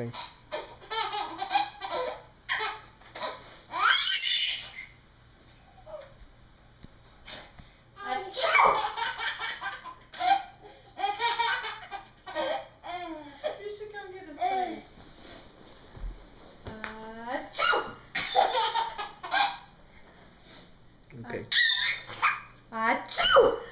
Okay. You should come get his face. Okay. Achoo!